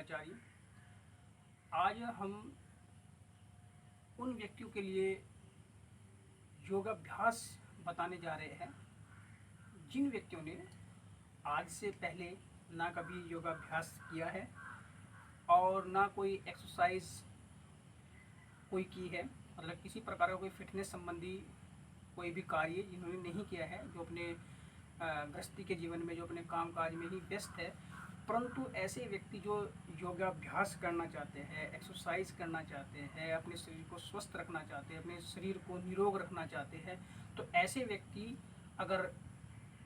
ब्रह्मचारी। आज हम उन व्यक्तियों के लिए योगाभ्यास बताने जा रहे हैं जिन व्यक्तियों ने आज से पहले ना कभी योगाभ्यास किया है और ना कोई एक्सरसाइज कोई की है, मतलब किसी प्रकार का कोई फिटनेस संबंधी कोई भी कार्य जिन्होंने नहीं किया है, जो अपने गृहस्थी के जीवन में जो अपने काम काज में ही व्यस्त है। परंतु ऐसे व्यक्ति जो योगाभ्यास करना चाहते हैं, एक्सरसाइज करना चाहते हैं, अपने शरीर को स्वस्थ रखना चाहते हैं, अपने शरीर को निरोग रखना चाहते हैं, तो ऐसे व्यक्ति अगर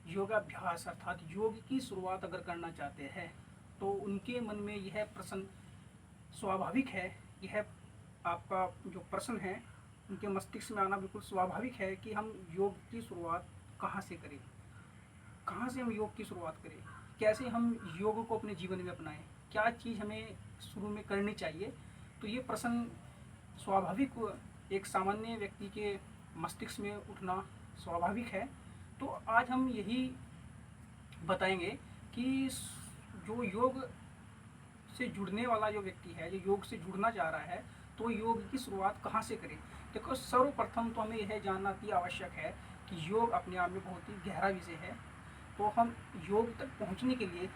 योगाभ्यास अर्थात योग की शुरुआत अगर करना चाहते हैं तो उनके मन में यह प्रश्न स्वाभाविक है। यह आपका जो प्रश्न है उनके मस्तिष्क में आना बिल्कुल स्वाभाविक है कि हम योग की शुरुआत कहाँ से करें, कहाँ से हम योग की शुरुआत करें, कैसे हम योग को अपने जीवन में अपनाएं, क्या चीज़ हमें शुरू में करनी चाहिए। तो ये प्रश्न स्वाभाविक एक सामान्य व्यक्ति के मस्तिष्क में उठना स्वाभाविक है। तो आज हम यही बताएंगे कि जो योग से जुड़ने वाला जो व्यक्ति है, जो योग से जुड़ना चाह रहा है, तो योग की शुरुआत कहाँ से करें। देखो, सर्वप्रथम तो हमें यह जानना अति आवश्यक है कि योग अपने आप में बहुत ही गहरा विषय है। तो हम योग तक पहुँचने के लिए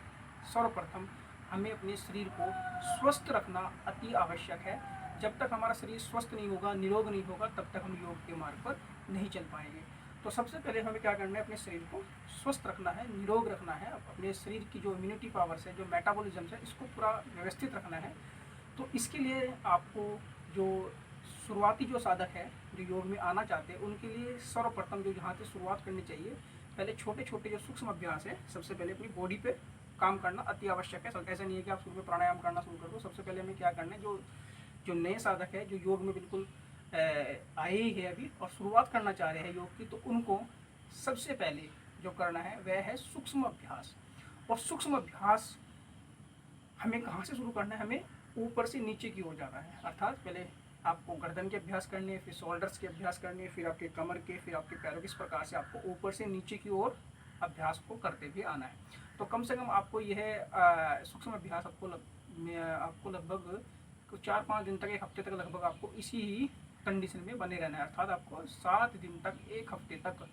सर्वप्रथम हमें अपने शरीर को स्वस्थ रखना अति आवश्यक है। जब तक हमारा शरीर स्वस्थ नहीं होगा, निरोग नहीं होगा, तब तक हम योग के मार्ग पर नहीं चल पाएंगे। तो सबसे पहले हमें क्या करना है, अपने शरीर को स्वस्थ रखना है, निरोग रखना है। अपने शरीर की जो इम्यूनिटी पावर्स है, जो मेटाबॉलिज्म है, इसको पूरा व्यवस्थित रखना है। तो इसके लिए आपको जो शुरुआती जो साधक है, जो योग में आना चाहते हैं, उनके लिए सर्वप्रथम जो जहाँ से शुरुआत करनी चाहिए, पहले छोटे छोटे जो सूक्ष्म अभ्यास है, सबसे पहले अपनी बॉडी पे काम करना अति आवश्यक है। ऐसा नहीं है कि आप शुरू में प्राणायाम करना शुरू कर दो। सबसे पहले हमें क्या करना है, जो जो नए साधक है, जो योग में बिल्कुल आए ही है अभी और शुरुआत करना चाह रहे हैं योग की, तो उनको सबसे पहले जो करना है वह है सूक्ष्म अभ्यास। और सूक्ष्म अभ्यास हमें कहाँ से शुरू करना है, हमें ऊपर से नीचे की ओर जाना है। अर्थात पहले आपको गर्दन के अभ्यास करने हैं, फिर शोल्डर्स के अभ्यास करने हैं, फिर आपके कमर के, फिर आपके पैरों के। इस प्रकार से आपको ऊपर से नीचे की ओर अभ्यास को करते हुए आना है। तो कम से कम आपको यह सूक्ष्म अभ्यास आपको लगभग 4-5 दिन तक, 1 हफ्ते तक लगभग आपको इसी ही कंडीशन में बने रहना है। अर्थात आपको 7 दिन तक, 1 हफ्ते तक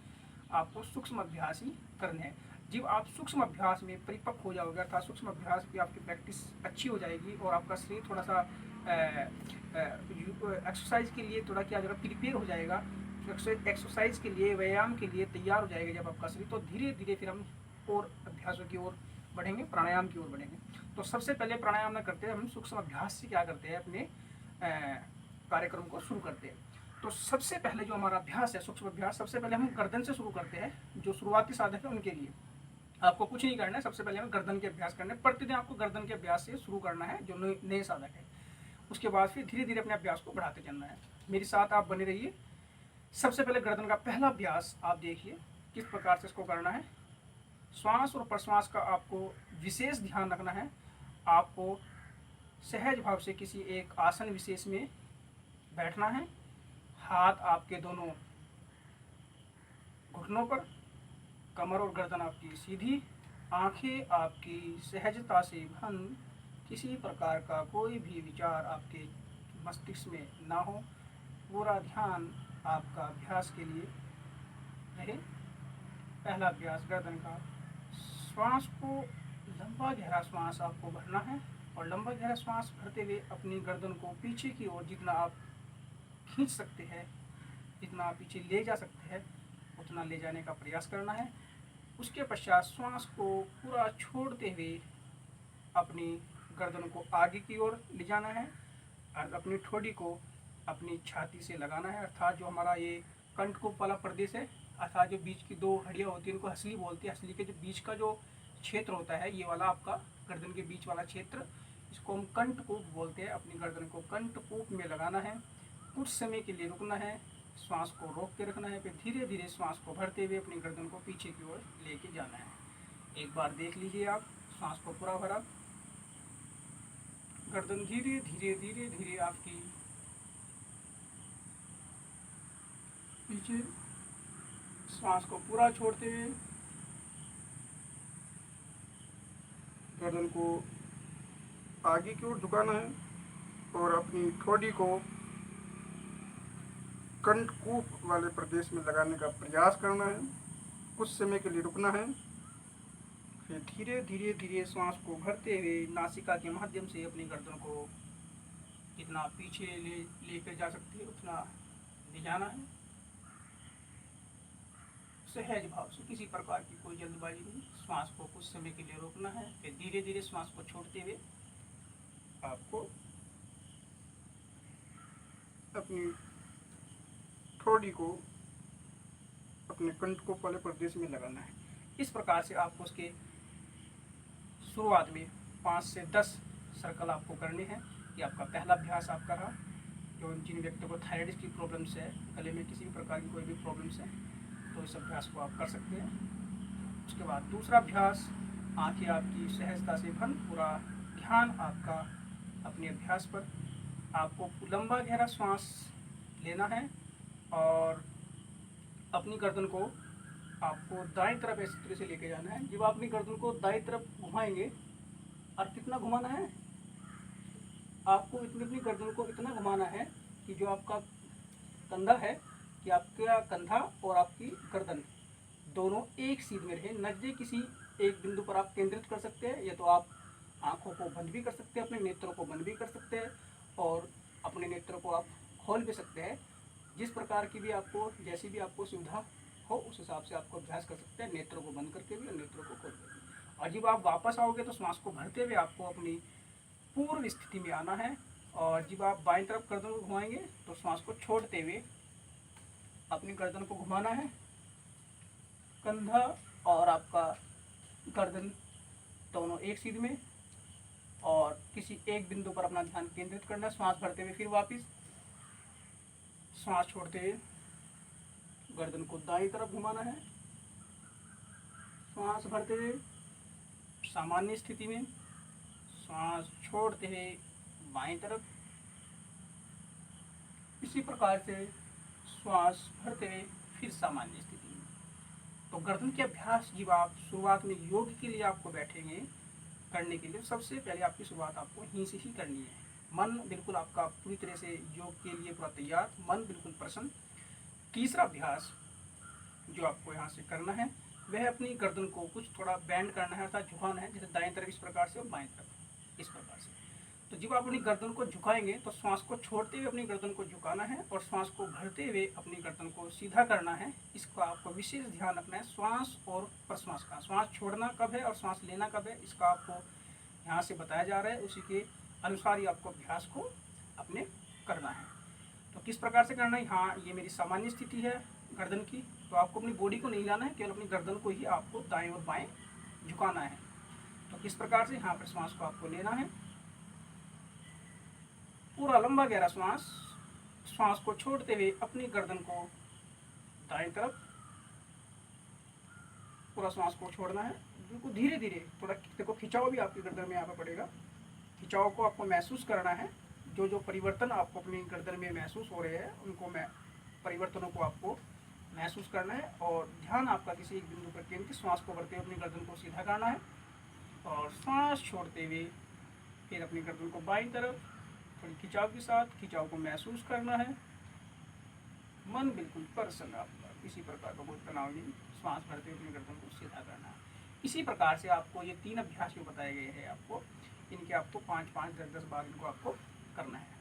आपको सूक्ष्म अभ्यास ही करने हैं। जब आप सूक्ष्म अभ्यास में परिपक्व हो जाओगे, अर्थात सूक्ष्म अभ्यास की आपकी प्रैक्टिस अच्छी हो जाएगी और आपका शरीर थोड़ा सा एक्सरसाइज के लिए थोड़ा क्या जगह प्रिपेयर हो जाएगा, एक्सरसाइज के लिए, व्यायाम के लिए तैयार हो जाएगा जब आपका शरीर, तो धीरे धीरे फिर हम और अभ्यासों की ओर बढ़ेंगे, प्राणायाम की ओर बढ़ेंगे। तो सबसे पहले प्राणायाम न करते हैं, हम सूक्ष्म अभ्यास से क्या करते हैं, अपने कार्यक्रम को शुरू करते हैं। तो सबसे पहले जो हमारा अभ्यास है, सूक्ष्म अभ्यास, सबसे पहले हम गर्दन से शुरू करते हैं। जो शुरुआती साधक है उनके लिए आपको कुछ नहीं करना है, सबसे पहले हमें गर्दन के अभ्यास करने हैं। प्रतिदिन आपको गर्दन के अभ्यास से शुरू करना है, जो नए साधक है। उसके बाद फिर धीरे धीरे अपने अभ्यास को बढ़ाते चलना है। मेरे साथ आप बने रहिए। सबसे पहले गर्दन का पहला अभ्यास आप देखिए किस प्रकार से इसको करना है। श्वास और प्रश्वास का आपको विशेष ध्यान रखना है। आपको सहज भाव से किसी एक आसन विशेष में बैठना है। हाथ आपके दोनों घुटनों पर, कमर और गर्दन आपकी सीधी, आंखें आपकी सहजता से बंद, किसी प्रकार का कोई भी विचार आपके मस्तिष्क में ना हो। पूरा ध्यान आपका अभ्यास के लिए रहे। पहला अभ्यास गर्दन का। श्वास को लंबा गहरा श्वास आपको भरना है और लंबा गहरा श्वास भरते हुए अपनी गर्दन को पीछे की ओर जितना आप खींच सकते हैं, जितना आप पीछे ले जा सकते हैं, उतना ले जाने का प्रयास करना है। उसके पश्चात श्वास को पूरा छोड़ते हुए अपनी गर्दन को आगे की ओर ले जाना है और अपनी ठोड़ी को अपनी छाती से लगाना है। अर्थात जो हमारा ये कंठकूप वाला प्रदेश है, अर्थात जो बीच की 2 हड्डियाँ होती हैं, उनको हंसली बोलते हैं। हंसली के जो बीच का जो क्षेत्र होता है, ये वाला आपका गर्दन के बीच वाला क्षेत्र, इसको हम कंठकूप बोलते हैं। अपनी गर्दन को कंठकूप में लगाना है। कुछ समय के लिए रुकना है, श्वास को रोक के रखना है, फिर धीरे धीरे श्वास को भरते हुए अपनी गर्दन को पीछे की ओर लेके जाना है। एक बार देख लीजिए आप, श्वास को पूरा भरा, गर्दन धीरे धीरे धीरे धीरे आपकी पीछे, श्वास को पूरा छोड़ते हुए गर्दन को आगे की ओर झुकाना है और अपनी ठोड़ी को कंठकूप वाले प्रदेश में लगाने का प्रयास करना है। कुछ समय के लिए रुकना है, फिर धीरे धीरे धीरे श्वास को भरते हुए नासिका के माध्यम से अपनी गर्दन को जितना पीछे लेकर जा सकते हैं उतना ले जाना है। सहज भाव से, किसी प्रकार की कोई जल्दबाजी नहीं। श्वास को कुछ समय के लिए रोकना है, फिर धीरे धीरे श्वास को छोड़ते हुए आपको अपनी ठोड़ी को अपने कंठकोप वाले प्रदेश में लगाना है। इस प्रकार से आपको उसके शुरुआत में 5 से 10 सर्कल आपको करने हैं। ये आपका पहला अभ्यास आपका रहा। जो जिन व्यक्तियों को थायराइड की प्रॉब्लम्स है, गले में किसी भी प्रकार की कोई भी प्रॉब्लम्स है, तो इस अभ्यास को आप कर सकते हैं। उसके बाद दूसरा अभ्यास, आंखें आपकी सहजता से बंद, पूरा ध्यान आपका अपने अभ्यास पर। आपको लंबा गहरा श्वास लेना है और अपनी गर्दन को आपको दाएं तरफ इस तरह से लेके जाना है। जब आप अपनी गर्दन को दाएं तरफ घुमाएंगे, और कितना घुमाना है, आपको अपनी गर्दन को इतना घुमाना है कि जो आपका कंधा है, कि आपका कंधा और आपकी गर्दन दोनों एक सीध में रहे। नजदीक किसी एक बिंदु पर आप केंद्रित कर सकते हैं, या तो आप आंखों को बंद भी कर सकते हैं, अपने नेत्रों को बंद भी कर सकते हैं और अपने नेत्रों को आप खोल भी सकते हैं। जिस प्रकार की भी आपको, जैसी भी आपको सुविधा हो, उस हिसाब से आपको अभ्यास कर सकते हैं, नेत्रों को बंद करके भी और नेत्रों को खोल कर भी। और जब आप वापस आओगे तो श्वास को भरते हुए आपको अपनी पूर्व स्थिति में आना है। और जब आप बाईं तरफ गर्दन को घुमाएंगे तो श्वास को छोड़ते हुए अपनी गर्दन को घुमाना है। कंधा और आपका गर्दन दोनों एक सीध में, और किसी एक बिंदु पर अपना ध्यान केंद्रित करना है। श्वास भरते हुए फिर वापस श्वास छोड़ते हुए गर्दन को दाईं तरफ घुमाना है। श्वास भरते हुए सामान्य स्थिति में, श्वास छोड़ते हुए बाईं तरफ। इसी प्रकार से श्वास भरते हुए फिर सामान्य स्थिति में। तो गर्दन के अभ्यास जब आप शुरुआत में योग के लिए आपको बैठेंगे करने के लिए, सबसे पहले आपकी शुरुआत आपको यहीं से ही करनी है। मन बिल्कुल आपका पूरी तरह से योग के लिए पूरा तैयार, मन बिल्कुल प्रसन्न। तीसरा अभ्यास जो आपको यहाँ से करना है वह अपनी गर्दन को कुछ थोड़ा बैंड करना है, अर्थात झुकाना है, जैसे दाएं तरफ इस प्रकार से और बाएं तरफ इस प्रकार से। तो जब आप अपनी गर्दन को झुकाएंगे तो श्वास को छोड़ते हुए अपनी गर्दन को झुकाना है और श्वास को भरते हुए अपनी गर्दन को सीधा करना है। इसका आपको विशेष ध्यान रखना है, श्वास और प्रश्वास का। श्वास छोड़ना कब है और श्वास लेना कब है, इसका आपको यहाँ से बताया जा रहा है। उसी के अनुसार ही आपको अभ्यास को अपने करना है। तो किस प्रकार से करना है, हाँ ये मेरी सामान्य स्थिति है गर्दन की, तो आपको अपनी बॉडी को नहीं लाना है, केवल अपनी गर्दन को ही आपको दाएं और बाएं झुकाना है। तो किस प्रकार से, यहाँ पर श्वास को आपको लेना है, पूरा लंबा गहरा श्वास। श्वास को छोड़ते हुए अपनी गर्दन को दाएं तरफ, पूरा श्वास को छोड़ना है बिल्कुल धीरे धीरे। थोड़ा देखो खिंचाव भी आपकी गर्दन में यहाँ पर पड़ेगा, खिंचाव को आपको महसूस करना है। जो जो परिवर्तन आपको अपनी गर्दन में महसूस हो रहे हैं, उनको परिवर्तनों को आपको महसूस करना है और ध्यान आपका किसी एक बिंदु पर केंद्रित। श्वास को भरते हुए अपनी गर्दन को सीधा करना है और श्वास छोड़ते हुए फिर अपनी गर्दन को बाईं तरफ थोड़ी खिंचाव के साथ, खिंचाव को महसूस करना है। मन बिल्कुल प्रसन्न आपका, किसी प्रकार का कोई तनाव नहीं। श्वास भरते हुए अपनी गर्दन को सीधा करना है। इसी प्रकार से आपको ये 3 अभ्यास जो बताए गए हैं, आपको इनके आपको 5-5, 10-10 बार इनको आपको करना है।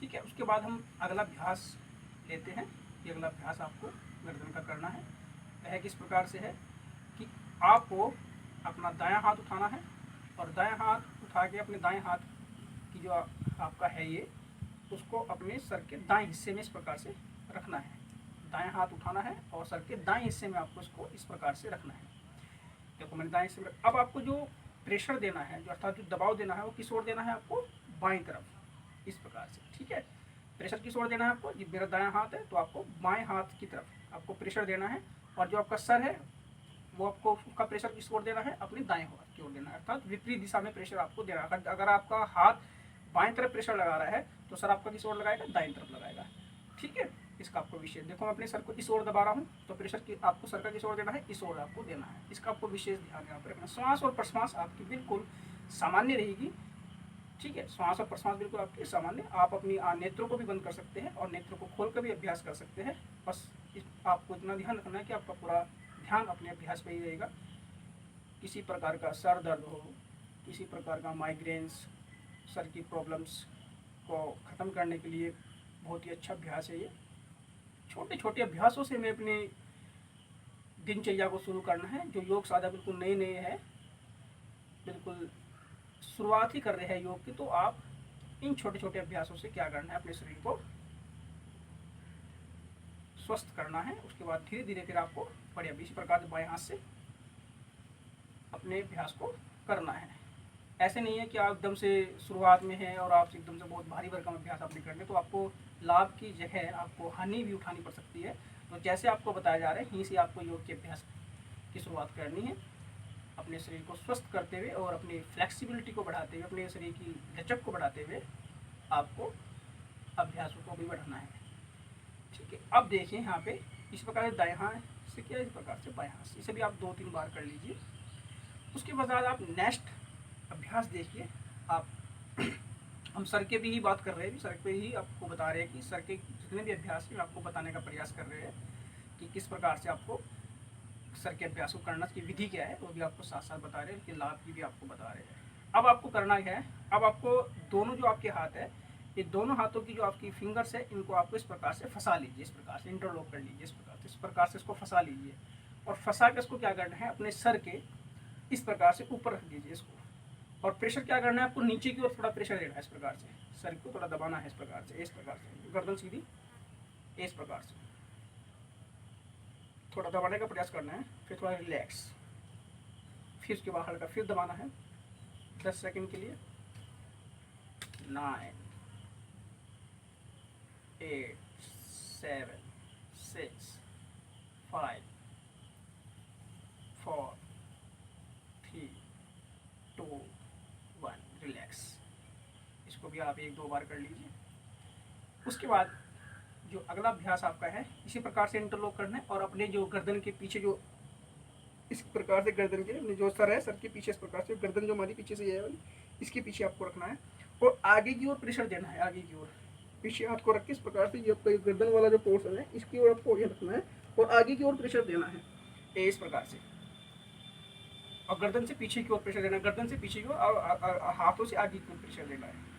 ठीक है, उसके बाद हम अगला अभ्यास लेते हैं। ये अगला अभ्यास आपको गर्दन का करना है। वह किस प्रकार से है कि आपको अपना दायां हाथ उठाना है और दायां हाथ उठा के अपने दाएं हाथ की जो आपका है ये, उसको अपने सर के दाएं हिस्से में इस प्रकार से रखना है। दायां हाथ उठाना है और सर के दाएं हिस्से में आपको इसको इस प्रकार से रखना है। देखो मैंने दाएं हिस्से में, अब आपको जो प्रेशर देना है, जो अर्थात जो दबाव देना है, वो किस ओर देना है आपको, बाईं तरफ, इस प्रकार से। ठीक है, प्रेशर किस ओर देना है आपको, जब मेरा दायां हाथ है तो आपको बाएं हाथ की तरफ आपको प्रेशर देना है, और जो आपका सर है वो आपको उसका प्रेशर किस ओर देना है, अपने दाएं हाथ की ओर देना है, अर्थात विपरीत दिशा में प्रेशर आपको देना है। अगर आपका हाथ बाएं तरफ प्रेशर लगा रहा है तो सर आपका किस ओर लगाएगा, दाएं तरफ लगाएगा। ठीक है, इसका आपको विशेष, देखो मैं अपने सर को इस ओर दबा रहा हूँ तो प्रेशर की आपको सर का किस ओर देना है, इस ओर आपको देना है। इसका आपको विशेष ध्यान यहाँ पर रखना। श्वास और प्रश्वास आपकी बिल्कुल सामान्य रहेगी। ठीक है, श्वास और प्रश्वास बिल्कुल आपकी सामान्य। आप अपनी नेत्रों को भी बंद कर सकते हैं और नेत्रों को खोल कर भी अभ्यास कर सकते हैं। बस आपको इतना ध्यान रखना है कि आपका पूरा ध्यान अपने अभ्यास पे ही रहेगा। किसी प्रकार का सर दर्द हो, किसी प्रकार का माइग्रेन्स, सर की प्रॉब्लम्स को ख़त्म करने के लिए बहुत ही अच्छा अभ्यास है ये। छोटे छोटे अभ्यासों से हमें अपने दिनचर्या को शुरू करना है। जो योग साधक बिल्कुल नए नए हैं, बिल्कुल शुरुआत ही कर रहे हैं योग की, तो आप इन छोटे छोटे अभ्यासों से क्या करना है, अपने शरीर को स्वस्थ करना है। उसके बाद धीरे धीरे फिर आपको बड़े इसी प्रकार से बाएं हाथ से अपने अभ्यास को करना है। ऐसे नहीं है कि आप एकदम से शुरुआत में हैं और आप एकदम से बहुत भारी भरकम अभ्यास आप नहीं करने, तो आपको लाभ की जगह आपको हानि भी उठानी पड़ सकती है। तो जैसे आपको बताया जा रहा है, यहीं से आपको योग के अभ्यास की शुरुआत करनी है, अपने शरीर को स्वस्थ करते हुए और अपनी फ्लेक्सिबिलिटी को बढ़ाते हुए, अपने शरीर की लचक को बढ़ाते हुए आपको अभ्यासों को भी बढ़ाना है। ठीक है, अब देखिए यहाँ पे इस प्रकार से दाएं हाथ से किया, इस प्रकार से बाएं हाथ से, इसे भी आप 2-3 बार कर लीजिए। उसके बाद आप नेक्स्ट अभ्यास देखिए। आप हम सर के भी ही बात कर रहे हैं, सर पे ही आपको बता रहे हैं कि सर के जितने भी अभ्यास हैं आपको बताने का प्रयास कर रहे हैं कि किस प्रकार से आपको सर के अभ्यास को करना की विधि क्या है, वो भी आपको साथ साथ बता रहे हैं, कि लाभ की भी आपको बता रहे हैं। अब आपको करना क्या है, अब आपको दोनों जो आपके हाथ है, ये दोनों हाथों की जो आपकी फिंगर्स है, इनको आपको इस प्रकार से फंसा लीजिए, इस प्रकार से इंटरलॉक कर लीजिए, इस प्रकार से इसको फंसा लीजिए। और फंसा के इसको क्या करना है, अपने सर के इस प्रकार से ऊपर रख दीजिए इसको। और प्रेशर क्या करना है, आपको नीचे की ओर थोड़ा प्रेशर देना है, इस प्रकार से सर को थोड़ा दबाना है, इस प्रकार से, इस प्रकार से गर्दन सीधी, इस प्रकार से थोड़ा दबाने का प्रयास करना है। फिर थोड़ा रिलैक्स, फिर उसके बाद हल्का फिर दबाना है 10 सेकंड के लिए। 9 8 7 6 5 4 3 2 1 रिलैक्स। इसको भी आप 1-2 बार कर लीजिए। उसके बाद जो अगला अभ्यास आपका है, इसी प्रकार से इंटरलॉक करना है और अपने जो गर्दन के पीछे, जो इस प्रकार से गर्दन के जो सर है, सर के पीछे इस प्रकार से गर्दन जो हमारी पीछे से है वाली, इसके पीछे आपको रखना है और आगे की ओर प्रेशर देना है, आगे की ओर। पीछे हाथ को रख के इस प्रकार से, ये आपका गर्दन वाला जो पोर्शन है, इसकी ओर आपको ये रखना है और आगे की ओर प्रेशर देना है, इस प्रकार से। और गर्दन से पीछे की ओर प्रेशर देना है, गर्दन से पीछे की ओर, और हाथों से आगे की ओर प्रेशर देना है।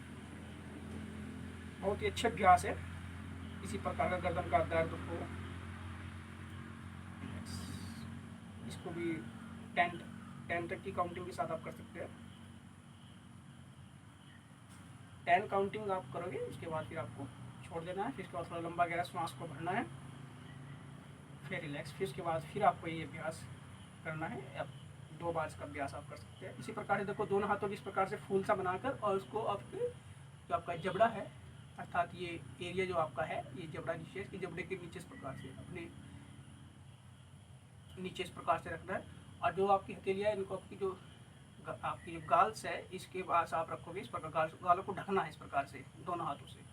बहुत ही अच्छा अभ्यास है। इसी प्रकार का गर्दन का दर्द हो, इसको भी 10 तक की काउंटिंग के साथ आप कर सकते हैं। 10 काउंटिंग आप करोगे, उसके बाद फिर आपको छोड़ देना है। फिर उसके बाद थोड़ा लंबा गहरा श्वास को भरना है, फिर रिलैक्स। फिर उसके बाद फिर आपको ये अभ्यास करना है। अब 2 बार इसका अभ्यास आप कर सकते हैं। इसी प्रकार से देखो, दोनों हाथों की इस प्रकार से फूल सा बनाकर, और उसको आपके जो आपका जबड़ा है, अर्थात ये एरिया जो आपका है, ये जबड़ा नीचे, इसके जबड़े के नीचे इस प्रकार से अपने नीचे इस प्रकार से रखना है। और जो आपकी हथेलियाँ है, इनको आपकी जो गाल्स है, इसके पास आप रखोगे, इस प्रकार गालों को ढकना है इस प्रकार से दोनों हाथों से।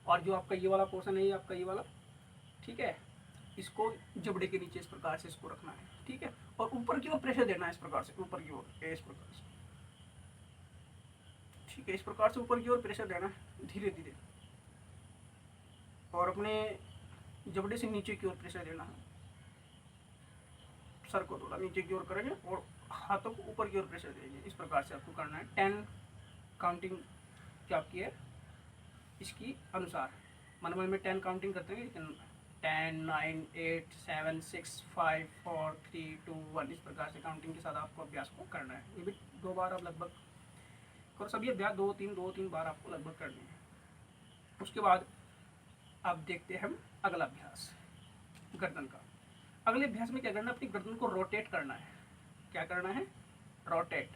और जो आपका ये वाला पोर्शन है, ये आपका ये वाला, ठीक है, इसको जबड़े के नीचे इस प्रकार से इसको रखना है, ठीक है। और ऊपर की ओर प्रेशर देना है, इस प्रकार से ऊपर की ओर, इस प्रकार से, ठीक है। इस प्रकार से ऊपर की ओर प्रेशर देना है धीरे धीरे, और अपने जबड़े से नीचे की ओर प्रेशर देना है। सर को थोड़ा नीचे की ओर करेंगे और हाथों को ऊपर की ओर प्रेशर देंगे। इस प्रकार से आपको करना है। 10 काउंटिंग जो आपकी है, इसकी अनुसार मन में 10 काउंटिंग करते हैं, लेकिन 10 9 8 7 6 5 4 3 2 1 इस प्रकार से काउंटिंग के साथ आपको अभ्यास को करना है। ये भी 2 बार आप लगभग करो, सभी अभ्यास 2-3 बार आपको लगभग करनी है। उसके बाद अब देखते हैं हम अगला अभ्यास गर्दन का। अगले अभ्यास में क्या करना है, अपनी गर्दन को रोटेट करना है। क्या करना है, रोटेट।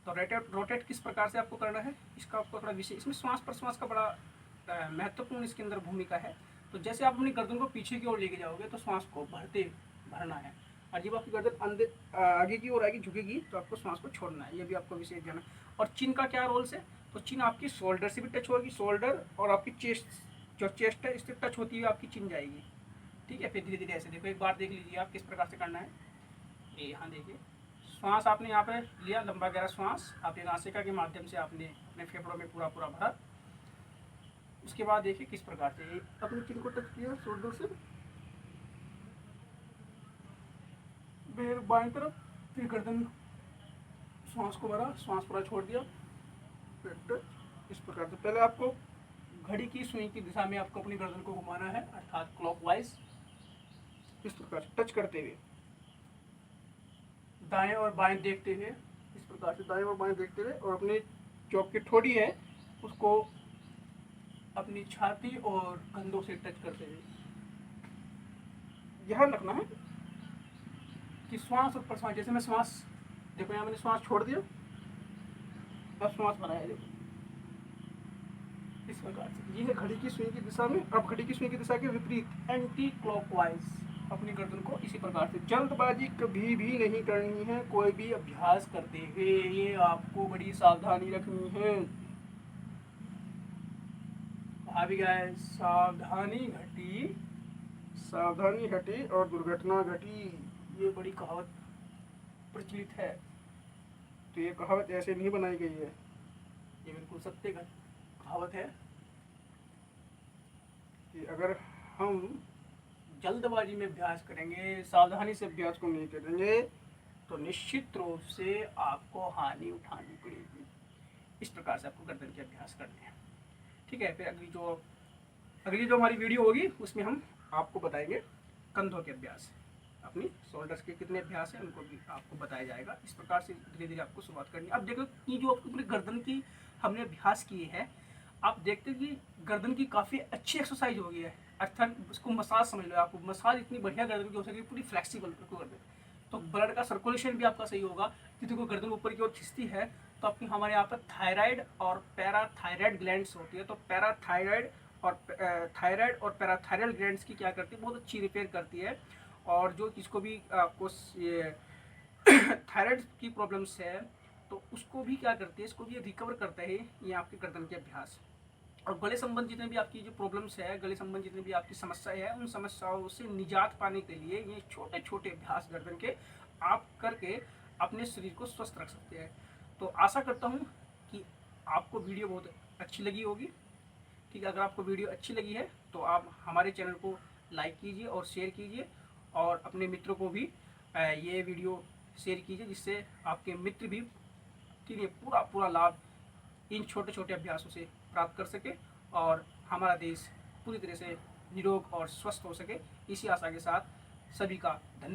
तो रोटेट किस प्रकार से आपको करना है, इसका आपको थोड़ा विषय, इसमें श्वास प्रश्वास का बड़ा महत्वपूर्ण इसके अंदर भूमिका है। तो जैसे आप अपनी गर्दन को पीछे की ओर लेके जाओगे, तो श्वास को भरना है, और जब आपकी गर्दन अंदर आगे की ओर आएगी, झुकेगी, तो आपको श्वास को छोड़ना है। ये भी आपको विशेष ध्यान है। और चिन का क्या रोल है, तो चिन आपकी शोल्डर से भी टच होगी, शोल्डर और आपकी चेस्ट, जो चेस्ट है, इससे टच होती हुई आपकी चिन जाएगी, ठीक है। फिर धीरे धीरे ऐसे देखो, एक बार देख लीजिए आप किस प्रकार से करना है। ये यहाँ देखिए, श्वास आपने यहाँ पे लिया, लंबा गहरा श्वास आपने नासिका के माध्यम से आपने अपने फेफड़ों में पूरा पूरा भरा। उसके बाद देखिए किस प्रकार से ये अपनी चिन को टच किया शोल्डर से, फिर बाएं तरफ, फिर गर्दन, श्वास को भरा, श्वास पूरा छोड़ दिया, फिर टच। इस प्रकार से पहले आपको घड़ी की सुई की दिशा में आपको अपनी गर्दन को घुमाना है, अर्थात क्लॉकवाइज। इस प्रकार से टच करते हुए, दाएं और बाएं देखते हुए, इस प्रकार से दाएं और बाएं देखते हुए, और अपने जो आपकी ठोड़ी है उसको अपनी छाती और कंधों से टच करते हुए। ध्यान रखना है कि श्वास और प्रश्वास, जैसे मैं श्वास, देखो यहाँ मैंने श्वास छोड़ दिया, अब श्वास बनाया, देखो इस प्रकार से। ये है घड़ी की सुई की दिशा में। अब घड़ी की सुई की दिशा के विपरीत एंटी क्लॉकवाइज अपनी गर्दन को इसी प्रकार से। जल्दबाजी कभी भी नहीं करनी है कोई भी अभ्यास करते हुए, ये आपको बड़ी सावधानी रखनी है। भाभी गए, सावधानी घटी, सावधानी हटी और दुर्घटना घटी। ये बड़ी कहावत प्रचलित है। तो ये कहावत ऐसे नहीं बनाई गई है, ये बिल्कुल सत्य कहावत है कि अगर हम जल्दबाजी में अभ्यास करेंगे, सावधानी से अभ्यास को नहीं करेंगे तो निश्चित रूप से आपको हानि उठानी पड़ेगी। इस प्रकार से आपको गर्दन के अभ्यास करने हैं। ठीक है, फिर अगली जो हमारी वीडियो होगी उसमें हम आपको बताएंगे कंधों के अभ्यास, अपनी शोल्डर्स के कितने अभ्यास हैं उनको भी आपको बताया जाएगा। इस प्रकार से धीरे धीरे आपको शुरुआत करनी है। अब देखो कि जो आपको पूरी गर्दन की हमने अभ्यास किए हैं, आप देखते हैं कि गर्दन की काफ़ी अच्छी एक्सरसाइज हो गई है, अर्थात उसको मसाज समझ लो। आपको मसाज इतनी बढ़िया गर्दन की हो सके, पूरी फ्लेक्सिबल गर्दन, तो ब्लड का सर्कुलेशन भी आपका सही होगा। क्योंकि कोई गर्दन ऊपर की ओर खिंचती है तो आपकी हमारे यहाँ पर थायराइड और पैराथायराइड ग्लैंड्स होती है। तो पैराथायराइड और पैराथायराइड ग्लैंड्स की क्या करती है, बहुत अच्छी रिपेयर करती है। और जो जिसको भी आपको ये थायराइड की प्रॉब्लम्स है तो उसको भी क्या करती है, इसको भी रिकवर करता है ये आपके गर्दन के अभ्यास। और गले संबंध जितने भी आपकी जो प्रॉब्लम्स है, गले संबंध जितनी भी आपकी समस्याएं है, उन समस्याओं से निजात पाने के लिए ये छोटे छोटे अभ्यास गर्दन के आप करके अपने शरीर को स्वस्थ रख सकते हैं। तो आशा करता हूँ कि आपको वीडियो बहुत अच्छी लगी होगी। ठीक है, अगर आपको वीडियो अच्छी लगी है तो आप हमारे चैनल को लाइक कीजिए और शेयर कीजिए, और अपने मित्रों को भी ये वीडियो शेयर कीजिए, जिससे आपके मित्र भी पूरा पूरा लाभ इन छोटे छोटे अभ्यासों से प्राप्त कर सके और हमारा देश पूरी तरह से निरोग और स्वस्थ हो सके। इसी आशा के साथ सभी का धन्यवाद।